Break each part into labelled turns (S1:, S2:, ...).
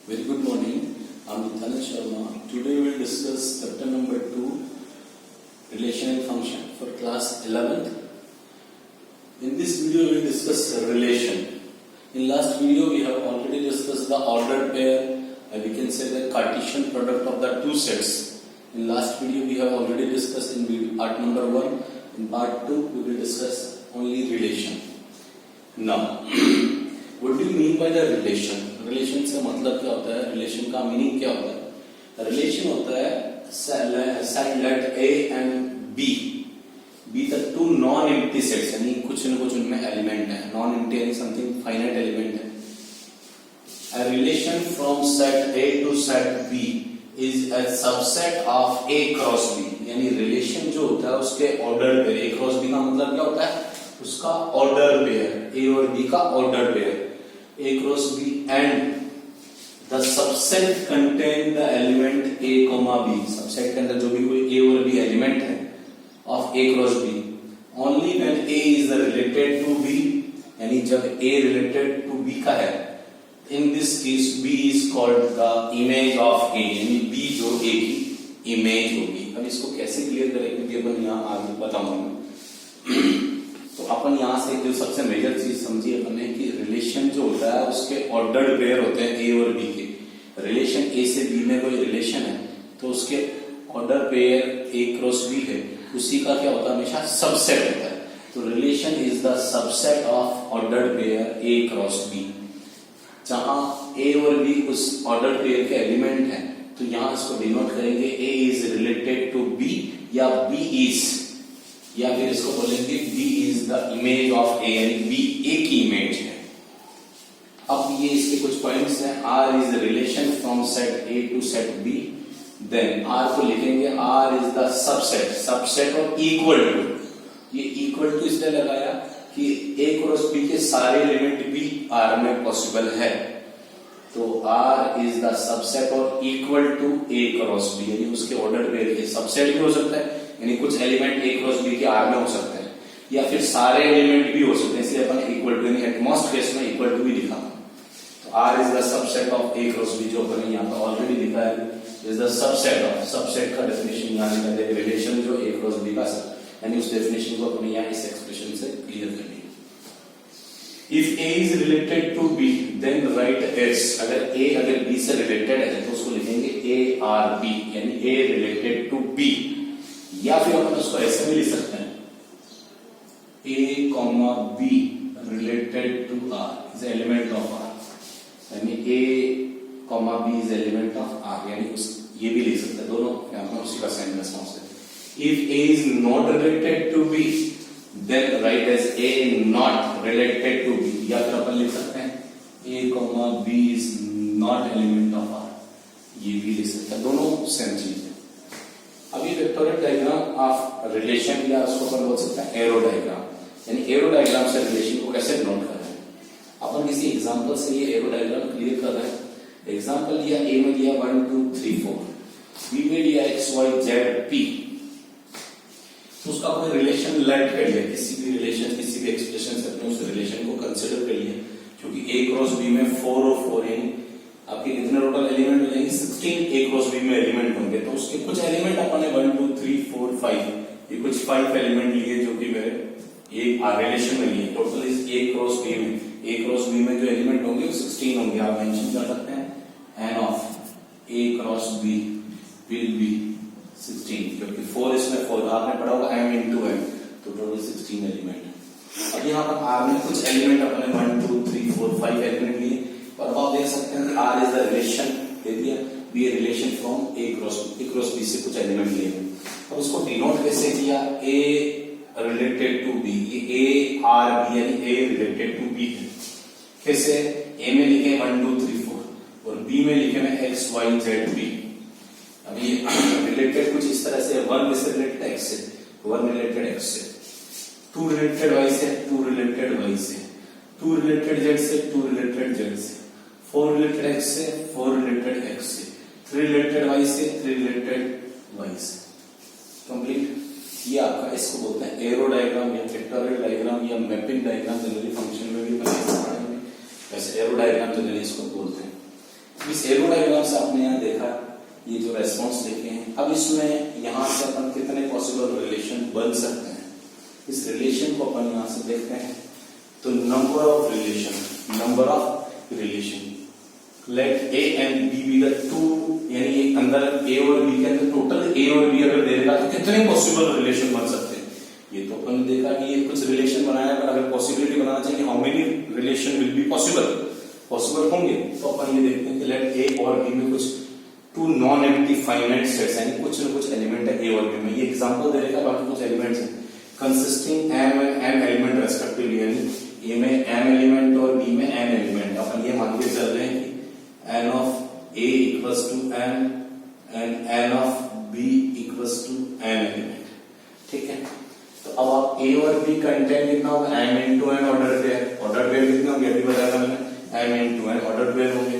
S1: Very good morning. I'm Nithanan Sharma. Today we will discuss chapter number 2, relation and function for class 11th. In this video we will discuss relation. In last video we have already discussed the ordered pair, we can say the Cartesian product of the two sets. In last video we have already discussed in part number 1. In part 2 we will discuss only relation. Now, what do you mean by the relation? Relation से मतलब क्या होता है? Relation का meaning क्या होता है? Relation होता है set let A and B तक टू नॉन एम्प्टी सेट्स, यानी कुछ न कुछ उनमें एलिमेंट है. नॉन एम्प्टी यानी समथिंग फाइनाइट एलिमेंट है. A relation from set A to set B is a subset of A cross B. यानी रिलेशन जो होता है उसके order pair. A cross B का मतलब क्या होता है? उसका ऑर्डर पेयर. A और B का order pair. A cross B and the subset contain the element A, B. Subset के अंदर जो भी कोई A और B एलिमेंट है of A cross B. Only when A is related to B, यानी जब A related to B का है, in this case B is called the image of A, यानी B जो A की इमेज होगी. अब इसको कैसे क्लियर करेंगे अपन यहाँ आगे बताऊंगा. तो अपन यहाँ से जो सबसे मेजर चीज समझिए अपन ने कि रिलेशन जो होता है उसके ऑर्डर्ड पेयर होते हैं ए और बी के. रिलेशन ए से बी में कोई रिलेशन है तो उसके order pair A cross B है, उसी का क्या होता है? हमेशा सबसेट होता है. तो relation is the subset of ordered pair A cross B. जहां ए और बी उस ऑर्डर पेयर के एलिमेंट है तो यहाँ इसको डिनोट करेंगे ए इज रिलेटेड टू बी या बी इज, या फिर इसको बोलेंगे B is the image of A, यानी B A की इमेज है. अब ये इसके कुछ पॉइंट्स हैं. R is the relation from set A to set B. Then R को लिखेंगे R is the subset और equal to. ये equal to इसलिए लगाया कि A क्रॉस B के सारे एलिमेंट भी R में पॉसिबल है. तो R is the subset और equal to A cross B, यानी उसके ऑर्डर पेयर के सबसेट भी हो सकता है, यानी कुछ एलिमेंट A क्रॉस B के R में हो सकते हैं, या फिर सारे एलिमेंट भी हो सकते हैं. इसलिए अपन इक्वल टू यानी एटमॉस्ट केस में इक्वल टू भी लिखा. तो R is the subset of A cross B, जो अपन यहाँ पे ऑलरेडी लिखा है, is the subset of. Subset का डेफिनेशन यहाँ लिखा है, रिलेशन जो A क्रॉस B का, यानी उस डेफिनेशन को अपन यहाँ इस एक्सप्रेशन से क्लियर करेंगे. If A is related to B, then write S. अगर B से रिलेटेड है तो उसको लिखेंगे A R B, यानी A related to B. या फिर अपन उसको ऐसे भी लिख सकते हैं A, B related to R is element of R, यानी A, B is element of R, यानी उस ये भी लिख सकते हैं. दोनों यहाँ पर उसी का सेम रेस्पॉन्स है. If A is not related to B, then write as A not related to B. या फिर अपन लिख सकते हैं A, B is not element of R, ये भी लिख सकते हैं. दोनों सेम चीज है. अभी वेक्टोरियल डायग्राम ऑफ रिलेशन, या उसको अपन बोल सकते हैं एरो डायग्राम, यानी एरो डायग्राम से रिलेशन को कैसे नोट कर रहे हैं. अपन किसी एग्जांपल से ये एरो डायग्राम क्लियर कर रहे हैं. एग्जांपल लिया ए में लिया 1 2 3 4, बी में लिया x y z p. तो उसका कोई रिलेशन लेट कर लिया, किसी भी रिलेशन किसी भी एक्सप्रेशन से अपने उस रिलेशन को कंसिडर कर लिया. क्योंकि a क्रॉस b में 4 और 4 है, आपके कितने टोटल एलिमेंट हो जाएंगे? 16 A क्रॉस B में एलिमेंट होंगे. तो उसके कुछ एलिमेंट अपन ने 1 2 3 4 5, ये कुछ 5 एलिमेंट लिए जो कि मेरे एक रिलेशन में लिए. टोटल इस A क्रॉस B में, A क्रॉस B में जो एलिमेंट होंगे वो 16 होंगे. आप मेंशन कर सकते हैं n of A cross B will be 16, क्योंकि 4 इसमें 4 आपने पढ़ा होगा m into n, तो टोटल 16 एलिमेंट है. अब यहाँ पर R में कुछ एलिमेंट अपन ने 1 2 3 4 5 एलिमेंट लिए. और अब आप देख सकते हैं कि R इज द रिलेशन दे दिया, B relation from A cross B से कुछ एलिमेंट लिए. अब उसको डिनोट कैसे किया? A रिलेटेड टू B, ये A R B यानी A रिलेटेड टू B है. कैसे? A में लिखे 1 2 3 4 और B में लिखे मैं x y z p. अभी रिलेटेड कुछ इस तरह से 1 से रिलेटेड x से, 1 रिलेटेड x से, 2 रिलेटेड y से, 2 रिलेटेड y से, 2 रिलेटेड z से, 2 रिलेटेड z से, 4 रिलेटेड x से, 4 रिलेटेड x से, 3 रिलेटेड y से, 3 रिलेटेड y से. कंप्लीट. ये आपका इसको बोलते हैं एरो डायग्राम या वेक्टोरियल डायग्राम या मैपिंग डायग्राम. जनरली फंक्शन में भी पढ़ेंगे, वैसे एरो डायग्राम जनरली इसको बोलते हैं. इस एरो डायग्राम से आपने यहाँ देखा ये जो रेस्पॉन्स देखे हैं, अब इसमें यहाँ से अपन कितने पॉसिबल रिलेशन बन सकते हैं, इस रिलेशन को अपन यहाँ से देखते हैं। तो number of relation let A and B be the two, यानी अंदर ए और बी के अंदर टोटल ए और बी अगर दे देगा तो कितने पॉसिबल रिलेशन बन सकते हैं। ये तो अपन ने देखा कि ये कुछ रिलेशन बनाया, पर अगर पॉसिबिलिटी बनाना चाहिए how many relation will be possible होंगे, तो अपन ये देखते हैं कि लेट ए और बी में कुछ two non empty finite sets, यानी कुछ न कुछ एलिमेंट है ए और बी में। ये एग्जांपल दे रखा है, बाकी कुछ एलिमेंट्स हैं consisting M and N element respectively, यानी ए में एम एलिमेंट और बी में एन एलिमेंट। अपन ये मान के चल रहे हैं कि n of a equals to n and n of b equals to n element, ठीक है। तो अब आप a और b कंटेंट कितना होगा, m into n order pair कितना होंगे, अभी बताया मैंने m into n order pair होंगे।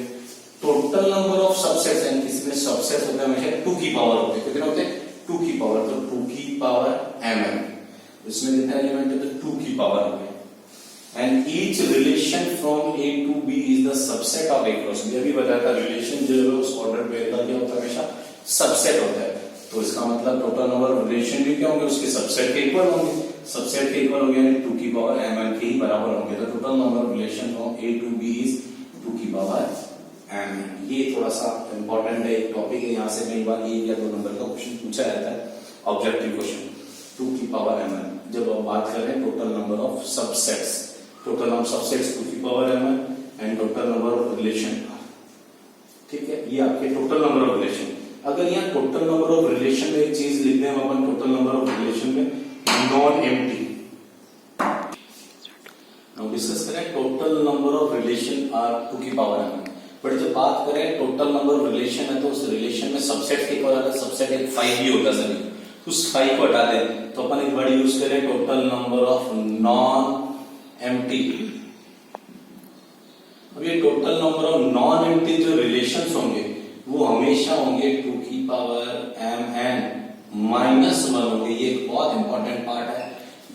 S1: टोटल नंबर ऑफ सबसेट्स, यानी इसमें सबसेट्स होते हैं हमेशा 2 की पावर होते हैं, कितने होते हैं 2 की पावर, तो 2 की पावर mn, इसमें कितना एलिमेंट है तो 2 की पावर हो गए। And each relation from A to B is the subset of A cross B। अभी बताया था रिलेशन जो है उस ऑर्डर पेयर का क्या होता है, हमेशा सबसेट होता है। तो इसका मतलब टोटल नंबर ऑफ रिलेशन भी क्या होंगे, उसके सबसेट के इक्वल होंगे, सबसेट के इक्वल होंगे यानी 2 की पावर mn के ही बराबर होंगे। तो total number of relation from A to B is 2 की पावर mn। ये थोड़ा सा इंपॉर्टेंट है, एक टॉपिक है, यहाँ से कई बार 1 या 2 नंबर का क्वेश्चन पूछा जाता है, ऑब्जेक्टिव क्वेश्चन। 2 की पावर mn जब हम बात कर रहे हैं total number of subsets, total number subsets 2 की power mn and total number of relation, ठीक है। ये आपके टोटल नंबर ऑफ रिलेशन। अगर यहाँ टोटल नंबर ऑफ रिलेशन में एक चीज लिख दें अपन, टोटल नंबर ऑफ रिलेशन में नॉन एम्प्टी, नाउ डिस्कस करें total number of relation R 2 की पावर mn। बट जब बात करें टोटल नंबर ऑफ रिलेशन है तो उस रिलेशन में सबसेट के इक्वल अगर सबसेट एक 5 भी होता सभी, तो उस 5 को हटा दें तो अपन एक वर्ड यूज करें total number of non empty. अब ये total number of non empty जो रिलेशंस होंगे वो हमेशा होंगे 2 की पावर mn -1 होंगे। ये एक बहुत इंपॉर्टेंट पार्ट है।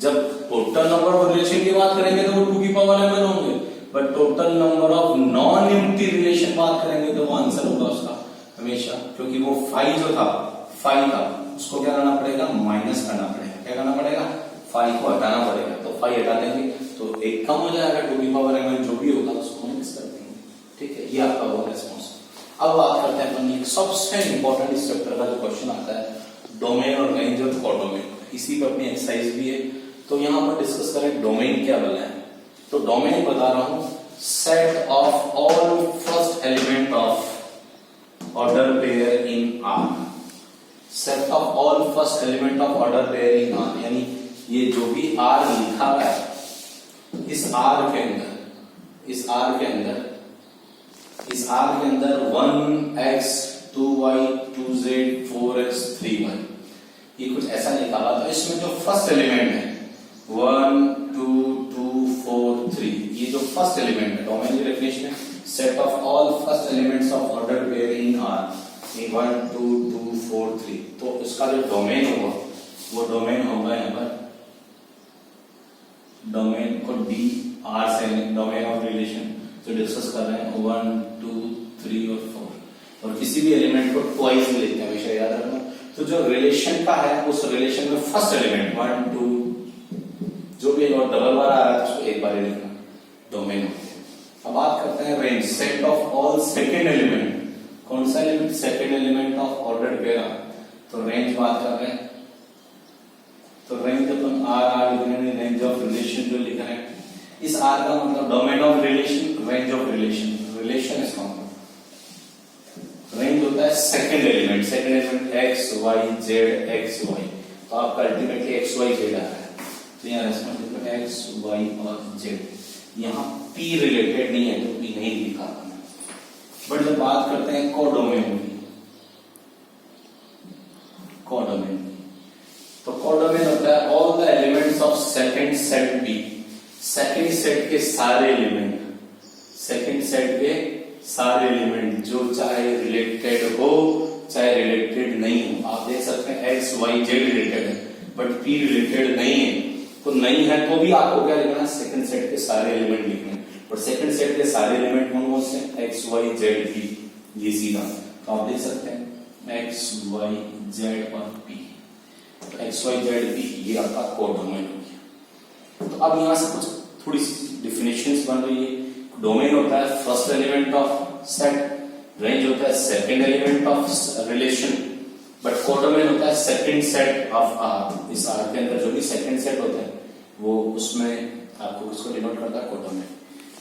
S1: जब टोटल नंबर ऑफ रिलेशन की बात करेंगे तो वो 2 की पावर mn होंगे, but total number of non empty relation बात करेंगे तो वो आंसर होगा उसका हमेशा, क्योंकि वो 5 जो था 5 था उसको क्या करना पड़ेगा, माइनस करना पड़ेगा। क्या करना पड़ेगा, 5 को हटाना पड़ेगा। तो 5 हटा देंगे तो एक कम हो जाएगा, 2 की पावर mn जो भी होगा उसको माइनस कर देंगे, ठीक है। ये आपका वो रेस्पॉन्स। अब बात करते हैं अपन एक सबसे इंपॉर्टेंट इस चैप्टर का जो क्वेश्चन आता है, डोमेन और रेंज और कोडोमेन। इसी पर अपनी एक्सरसाइज भी है, तो यहाँ पर डिस्कस करें डोमेन क्या बना है। तो डोमेन बता रहा हूं set of all first element of order pair in R। Set of all first element of order pair in R, यानी ये जो भी R लिखा हुआ है इस R के अंदर 1x 2y 2z 4x 3y, ये कुछ ऐसा लिखा हुआ। तो इसमें जो फर्स्ट एलिमेंट है 1 2 2 4 3, ये जो फर्स्ट एलिमेंट है, डोमेन की डेफिनेशन है set of all first elements of order pair in R 1 2 2 4 3। तो इसका जो डोमेन होगा वो डोमेन होगा यहाँ पर, डोमेन को DR से डोमेन ऑफ रिलेशन जो डिस्कस कर रहे हैं 1 2 3 और 4, और किसी भी एलिमेंट को ट्वाइस में लिखते हैं, हमेशा याद रखना। तो जो रिलेशन का है उस रिलेशन में फर्स्ट एलिमेंट 1 2 जो भी और डबल बार आ रहा है उसको एक बार ही लिखना, डोमेन होते हैं। अब बात करते हैं range, set of all second element. कौन सा element, second element of order pair. तो रेंज बात कर रहे हैं, तो range upon R range of relation जो लिखा है, इस R का मतलब domain of relation, range of relation, relation इसका मतलब रेंज होता है second element x y z x y। तो आपका अल्टीमेटली x y z आ रहा है, तो यहाँ रेस्पॉन्स x y और z। यहाँ p रिलेटेड नहीं है तो p नहीं लिखा हमने। बट जब बात करते हैं कोडोमेन की, तो कोडोमेन होता है all the elements of second set B। Second set के सारे एलिमेंट, सेकंड सेट के सारे एलिमेंट जो चाहे रिलेटेड हो चाहे रिलेटेड नहीं हो। आप देख सकते हैं x y z रिलेटेड है बट p रिलेटेड नहीं है, तो नहीं है तो भी आपको क्या लिखना है, सेकंड सेट के सारे एलिमेंट लिखने। और सेकंड सेट के सारे एलिमेंट कौन कौन से, x y z p, ये सीधा, तो आप देख सकते हैं एक्स वाई जेड और पी, तो एक्स वाई जेड पी ये आपका कोडोमेन हो गया। तो अब यहां से कुछ थोड़ी सी डिफिनेशंस बन रही है। डोमेन होता है first element of set, range होता है second element of relation, but codomain होता है सेकंड सेट ऑफ आर। इस आर के अंदर जो भी सेकंड सेट होता है वो उसमें आपको उसको डिनोट करता है कोडोमेन।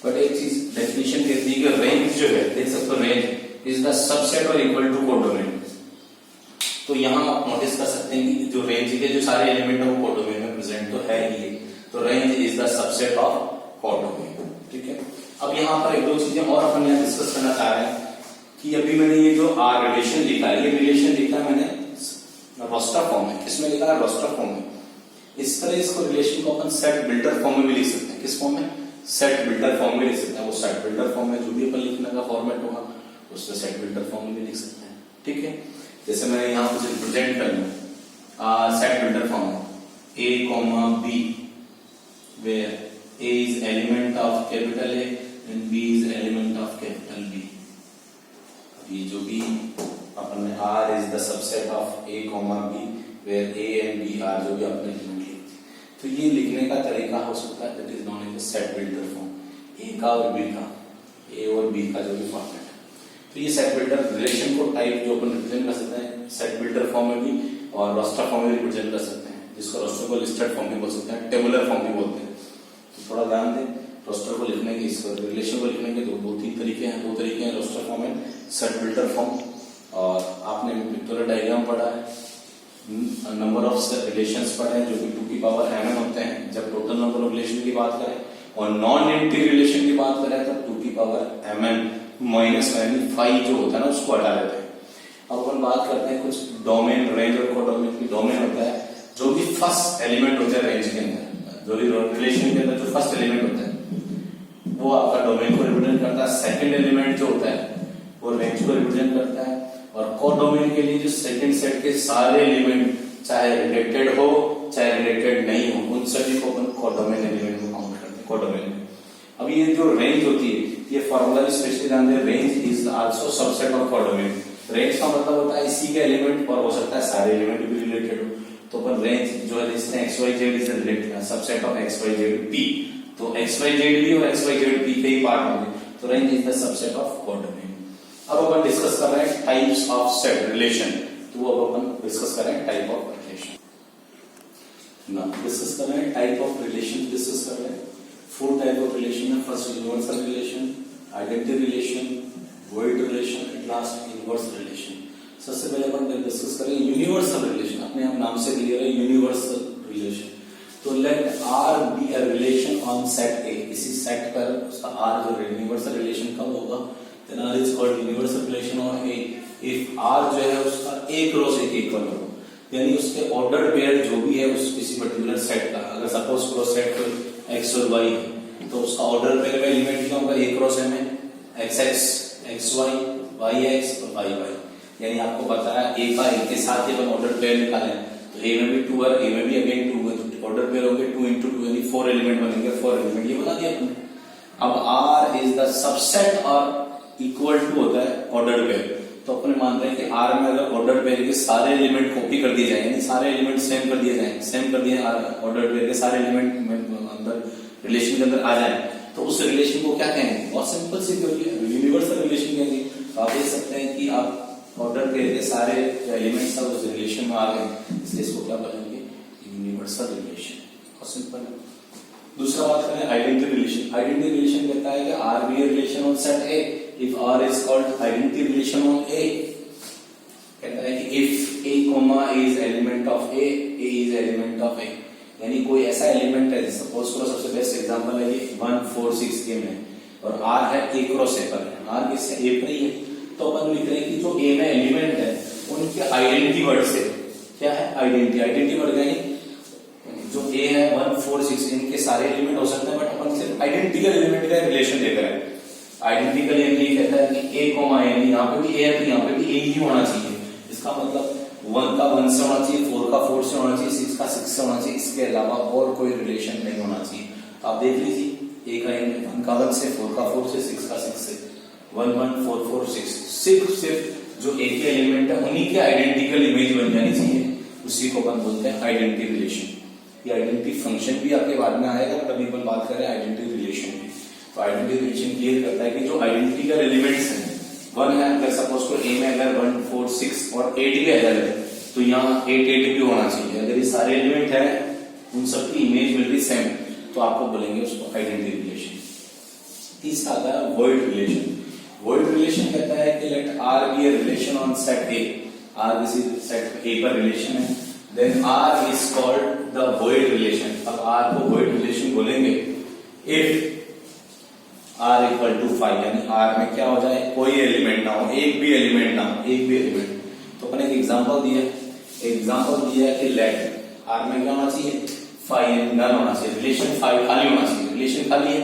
S1: बट एक चीज डेफिनेशन कहती है कि रेंज जो है, देख सकते हो, रेंज इज द सबसेट और इक्वल टू कोडोमेन। तो यहां आप नोटिस कर सकते हैं कि जो रेंज के जो सारे एलिमेंट है वो कोडोमेन में प्रेजेंट तो है ही, तो range is the subset of codomain. ठीक है, अब यहां पर एक दो चीजें और अपन यहां डिस्कस करना चाह रहे हैं कि अभी मैंने ये जो आर रिलेशन लिखा है, ये रिलेशन लिखा है मैंने रोस्टर फॉर्म में। किसमें लिखा है? रोस्टर फॉर्म में। इस तरह इसको रिलेशन को अपन सेट बिल्डर फॉर्म में भी लिख सकते हैं। किस फॉर्म में? सेट बिल्डर फॉर्म में लिख सकते हैं। वो सेट बिल्डर फॉर्म में जो भी अपन लिखने का फॉर्मेट होगा उससे सेट बिल्डर फॉर्म में भी लिख सकते हैं। ठीक है, जैसे मैंने यहाँ कुछ रिप्रेजेंट कर लूं सेट बिल्डर फॉर्म में a comma b where a is element of capital A and b is element of capital B। अब ये जो भी अपन ने r is the subset of a comma b where a and b are जो भी अपने element लिए, तो ये लिखने का तरीका हो सकता है that is known as set builder form. a का और b का, a और b का जो भी फॉर्मेट है, तो ये सेट बिल्डर रिलेशन को टाइप जो अपन रिप्रेजेंट कर सकते हैं सेट बिल्डर फॉर्म में भी और रोस्टर फॉर्म में भी रिप्रेजेंट कर सकते हैं, जिसको रोस्टर को लिस्टेड फॉर्म भी बोल सकते हैं, टेबुलर फॉर्म भी बोलते हैं। तो थोड़ा ध्यान दें, रोस्टर को लिखने के, इसको रिलेशन को लिखने के दो तीन तरीके हैं। दो तरीके हैं रोस्टर फॉर्म में, सेट बिल्डर फॉर्म, और आपने पिक्टोरियल डायग्राम पढ़ा है, नंबर ऑफ रिलेशंस पढ़े हैं जो कि 2 की पावर mn होते हैं जब टोटल नंबर ऑफ रिलेशन की बात करें, और नॉन एंटी रिलेशन की बात करें तो 2 की पावर mn माइनस फाइव जो होता है ना उसको हटा देते हैं। अब अपन बात करते हैं कुछ डोमेन, रेंज और कोडोमेन की। डोमेन होता है जो भी फर्स्ट एलिमेंट होता है रेंज के अंदर, जो भी रिलेशन के अंदर जो फर्स्ट एलिमेंट होता है वो आपका डोमेन को रिप्रेजेंट करता है। सेकंड एलिमेंट जो होता है वो रेंज को रिप्रेजेंट करता है, और कोडोमेन के लिए जो सेकंड सेट के सारे एलिमेंट चाहे रिलेटेड हो चाहे रिलेटेड नहीं हो उन सभी को अपन कोडोमेन एलिमेंट में काउंट करते हैं कोडोमेन में। अब ये जो रेंज होती है ये फॉर्मूला भी स्पेशली ध्यान दें, range is also subset of codomain. Range का मतलब होता है इसी के एलिमेंट और हो सकता है सारे एलिमेंट भी रिलेटेड हो, तो अपन रेंज जो है जिसने X Y Z is related subset of X Y Z P, तो एक्स वाई जेड भी और एक्स वाई जेड पी के ही पार्ट होंगे, तो range is the subset of codomain. अब अपन डिस्कस कर रहे हैं टाइप्स ऑफ सेट रिलेशन, तो वो अब अपन डिस्कस कर रहे हैं टाइप ऑफ रिलेशन। ना डिस्कस कर रहे हैं टाइप ऑफ रिलेशन, डिस्कस कर रहे हैं 4 टाइप ऑफ रिलेशन है। First universal relation, identity relation, word relation, at last inverse relation. सबसे पहले अपन डिस्कस करेंगे यूनिवर्सल रिलेशन। अपने आप नाम से क्लियर है यूनिवर्सल रिलेशन। तो let R be a relation on set A, इसी सेट पर उसका आर जो यूनिवर्सल रिलेशन कब होगा, then R is called universal relation on A if R जो है उसका A क्रॉस A के इक्वल हो, यानी उसके ऑर्डर्ड पेयर जो भी है उस किसी पर्टिकुलर सेट का, अगर सपोज क्रॉस सेट X और Y है तो उसका ऑर्डर पेयर में एलिमेंट क्या होगा, A क्रॉस A में XX, XY, YX और YY। यानी आपको बताया A का A के साथ ही अपन ऑर्डर पेयर निकाले, तो A में भी 2 और A में भी अगेन 2 है, तो ऑर्डर पेयर होंगे 2 into 2 यानी 4 एलिमेंट बनेंगे, 4 एलिमेंट ये बता दिया आपने। अब R इज द सबसेट और इक्वल टू होता है ऑर्डर पेयर, तो अपन मान रहे हैं कि R में अगर ऑर्डर पेयर के सारे एलिमेंट कॉपी कर दिए जाए, यानी सारे एलिमेंट सेम कर दिए जाए, सेम कर दिए ऑर्डर पेयर के सारे एलिमेंट अंदर रिलेशन के अंदर आ जाए, तो उस रिलेशन को क्या कहेंगे, बहुत सिंपल सी यूनिवर्सल रिलेशन कहेंगे। तो आप देख सकते हैं कि आप ऑर्डर पेयर के सारे एलिमेंट्स उस रिलेशन में आ गए, इसलिए इसको क्या बोलेंगे, यूनिवर्सल रिलेशन। बहुत सिंपल है। दूसरा बात करें आइडेंटिटी रिलेशन। आइडेंटिटी रिलेशन कहता है कि R be a relation on set A if R is called identity relation on A. कहता है कि if a comma a is element of A is element of A, यानी कोई ऐसा element है, सपोज करो सबसे बेस्ट एग्जांपल है ये 1 4 6 के में, और आर है ए क्रॉस ए पर, आर किससे ए पर ही है, तो अपन लिख रहे हैं कि जो ए में एलिमेंट है उनके आइडेंटिटी वर्ड से क्या है, आइडेंटिटी वर्ड यानी जो ए है 1 4 6 इनके सारे एलिमेंट हो सकते हैं, बट अपन सिर्फ आइडेंटिकल एलिमेंट का रिलेशन देख रहे हैं। आइडेंटिकल ये कहता है कि ए कॉमा ए, यहाँ पे भी ए है तो यहाँ पे भी ए ही होना चाहिए। इसका मतलब 1 का 1 से होना चाहिए, 4 का 4 से होना चाहिए, 6 का 6 से होना चाहिए, इसके अलावा और कोई रिलेशन नहीं होना चाहिए। तो आप देख लीजिए ए का 1 का 1 से, 4 का 4 से, 6 का 6 से,
S2: 1 1 4 4 6 सिर्फ जो एक ही एलिमेंट है उन्हीं के आइडेंटिकल इमेज बन जानी चाहिए, उसी को अपन बोलते हैं आइडेंटिटी रिलेशन। ये आइडेंटिटी फंक्शन भी आपके बाद में आएगा, तभी अपन बात करें आइडेंटिटी रिलेशन की। तो आइडेंटिटी रिलेशन क्लियर करता है कि जो आइडेंटिटी का एलिमेंट्स है, 1 है, अगर सपोज को ए में अगर 1 4 6 और 8 भी अगर है तो यहाँ 8 8 भी होना चाहिए। अगर ये सारे एलिमेंट है उन सबकी इमेज मिल रही सेम, तो आपको बोलेंगे उसको आइडेंटिटी रिलेशन। तीसरा आता है वॉइड रिलेशन। वॉइड रिलेशन कहता है कि let R be a relation on set A, R किसी सेट ए पर रिलेशन है, then R is called the void relation. अब आर को वॉइड रिलेशन बोलेंगे इफ आर इक्वल टू 5, यानी आर में क्या हो जाए, कोई एलिमेंट ना हो, एक भी एलिमेंट ना हो, एक भी एलिमेंट। तो अपन एक एग्जांपल दिया कि लेट आर में क्या होना चाहिए, 5 नल होना चाहिए, रिलेशन 5 खाली होना चाहिए, रिलेशन खाली है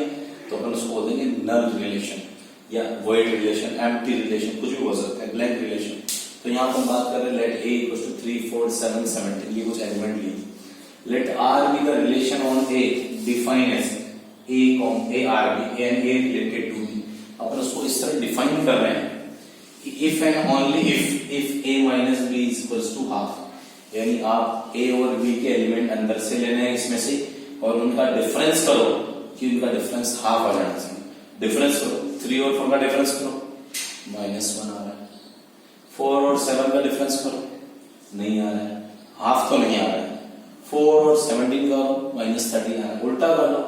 S2: तो अपन उसको बोल देंगे नल रिलेशन या वॉइड रिलेशन, एम्प्टी रिलेशन, कुछ भी हो सकता है, ब्लैंक रिलेशन। तो यहाँ पर बात कर रहे हैं लेट ए इक्वल टू 3 4 7 17, ये कुछ एलिमेंट लिए। Let R be the relation on A define as a comma a R b and a related to b. अपन उसको इस तरह डिफाइन कर रहे हैं कि if and only if a minus b is equals to half, यानी आप ए और बी के एलिमेंट अंदर से लेने हैं इसमें से और उनका डिफरेंस करो कि उनका डिफरेंस हाफ आ जाना चाहिए। डिफरेंस करो, 3 और 4 का डिफरेंस करो, -1 आ रहा है। 4 और 7 का डिफरेंस करो, नहीं आ रहा है, हाफ तो नहीं आ रहा है। 4 और 17 का -30 आ रहा है। उल्टा कर लो,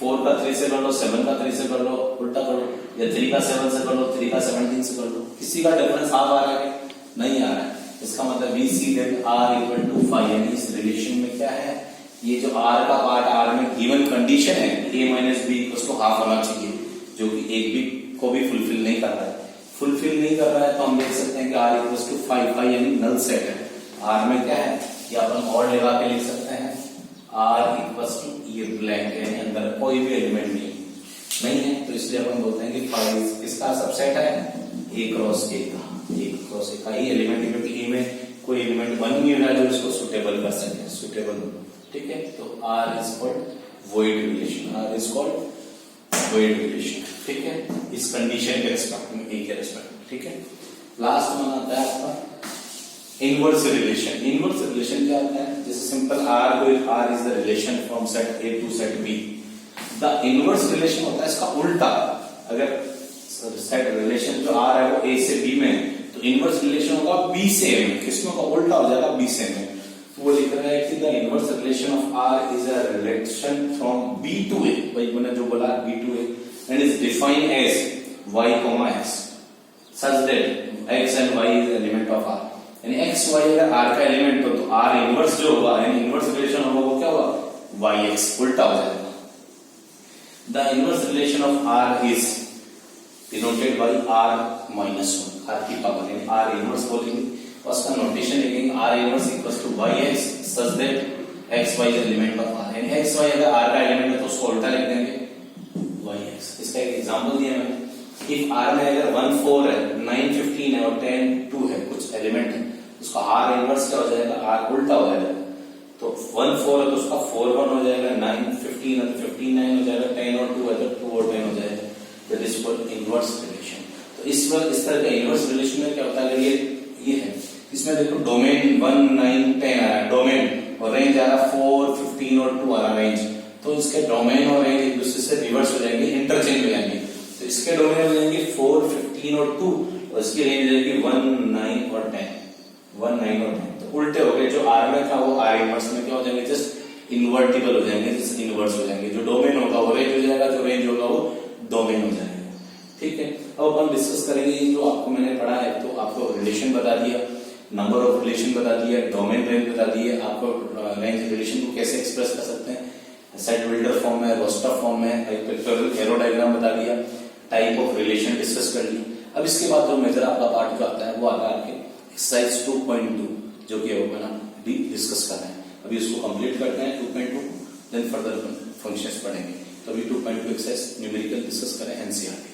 S2: 4 का 3 से कर लो, 7 का 3 से कर लो, उल्टा कर लो, या 3 का 7 से कर लो, 3 का 17 से कर लो। किसी का डिफरेंस हाफ आ रहा है, नहीं आ रहा है। इसका मतलब we see that R equal to 5, यानी इस रिलेशन में क्या है, ये जो आर का पार्ट, आर में गिवन कंडीशन है ए माइनस बी उसको हाफ होना चाहिए, जो कि एक भी को भी फुलफिल नहीं कर रहा है। फुलफिल नहीं कर रहा है तो हम देख सकते हैं कि आर इक्वल टू 5 5 यानी नल सेट है। आर में क्या है, ये अपन और लगा के लिख सकते हैं, आर इक्वल टू ये ब्लैंक है, यानी अंदर कोई भी एलिमेंट नहीं है, तो इसलिए अपन बोलते हैं कि 5 किसका सबसेट है, ए क्रॉस ए का, ए क्रॉस ए का ही एलिमेंट है, क्योंकि ए में कोई एलिमेंट बन नहीं रहा जो इसको सुटेबल कर सके, सुटेबल। ठीक है, तो R is called void relation, R is called void relation. ठीक है, इस कंडीशन के रिस्पेक्ट में, ए के रिस्पेक्ट में। ठीक है, लास्ट में आता है आपका इनवर्स रिलेशन। इनवर्स रिलेशन क्या होता है, जैसे सिंपल आर को, R is the relation from set A to set B. The inverse relation होता है इसका उल्टा। अगर सेट रिलेशन जो आर है वो ए से बी में, तो इनवर्स रिलेशन होगा बी से ए में, किसमें का उल्टा हो जाएगा, बी से में। तो वो लिख रहा है कि the inverse relation of R is a relation from B to A, भाई मैंने जो बोला B to A, and is defined as y, x such that x and y is element of r, यानी x y अगर r का element हो तो r inverse जो होगा, यानी इनवर्स रिलेशन होगा वो क्या होगा, yx, उल्टा हो जाएगा। The inverse relation of r is denoted by r minus 1, r की पावर, यानी r इनवर्स बोलेंगे और उसका नोटेशन लिखेंगे r inverse equals to yx such that x y is element of r, यानी x y अगर r का element है तो उसको उल्टा लिख देंगे yx। इसका एक एग्जांपल दिया मैंने, इफ r में अगर 1 4 है, 9 15 है और 10 2 है, कुछ एलिमेंट है, उसका r इनवर्स क्या हो जाएगा, r उल्टा हो जाएगा। तो 1 4 है तो उसका 4 1 हो जाएगा, 9 15 है तो 15 9 हो जाएगा, 10 और 2 है तो 2 और 10 हो जाएगा। That is called inverse relation. तो इस तरह का इनवर्स रिलेशन में क्या होता है, अगर ये है, इसमें देखो डोमेन 1 9 10 आ रहा है डोमेन, और रेंज आ रहा 4 15 और 2 आ रहा रेंज, तो इसके डोमेन और रेंज एक दूसरे से रिवर्स हो जाएंगे, इंटरचेंज हो जाएंगे। तो इसके डोमेन हो जाएंगे 4 15 और 2, और इसकी रेंज हो जाएगी 1 9 और 10, 1 9 और 10। तो उल्टे हो गए, जो आर में था वो आर इनवर्स में क्या हो जाएंगे, जस्ट इन्वर्टिबल हो जाएंगे, जस्ट इनवर्स हो जाएंगे। जो डोमेन होगा वो रेंज हो जाएगा, जो रेंज होगा वो डोमेन हो जाएगा। ठीक है, अब हम डिस्कस करेंगे जो आपको मैंने पढ़ा है। तो आपको रिलेशन बता दिया, नंबर ऑफ रिलेशन बता दिया, डोमेन रेंज बता दिए, आपको रेंज रिलेशन को कैसे एक्सप्रेस कर सकते हैं, सेट बिल्डर फॉर्म में, रोस्टर फॉर्म में, पिक्टोरियल एरो डायग्राम बता दिया, टाइप ऑफ रिलेशन डिस्कस कर ली। अब इसके बाद जो मेजर आपका पार्ट जो आता है वो आता है आपके एक्सरसाइज 2.2, जो कि अपन अभी डिस्कस कर रहे हैं। अभी उसको कंप्लीट करते हैं 2.2, देन फर्दर फंक्शंस पढ़ेंगे। तो अभी 2.2 एक्सरसाइज न्यूमेरिकल डिस्कस करें एनसीईआरटी।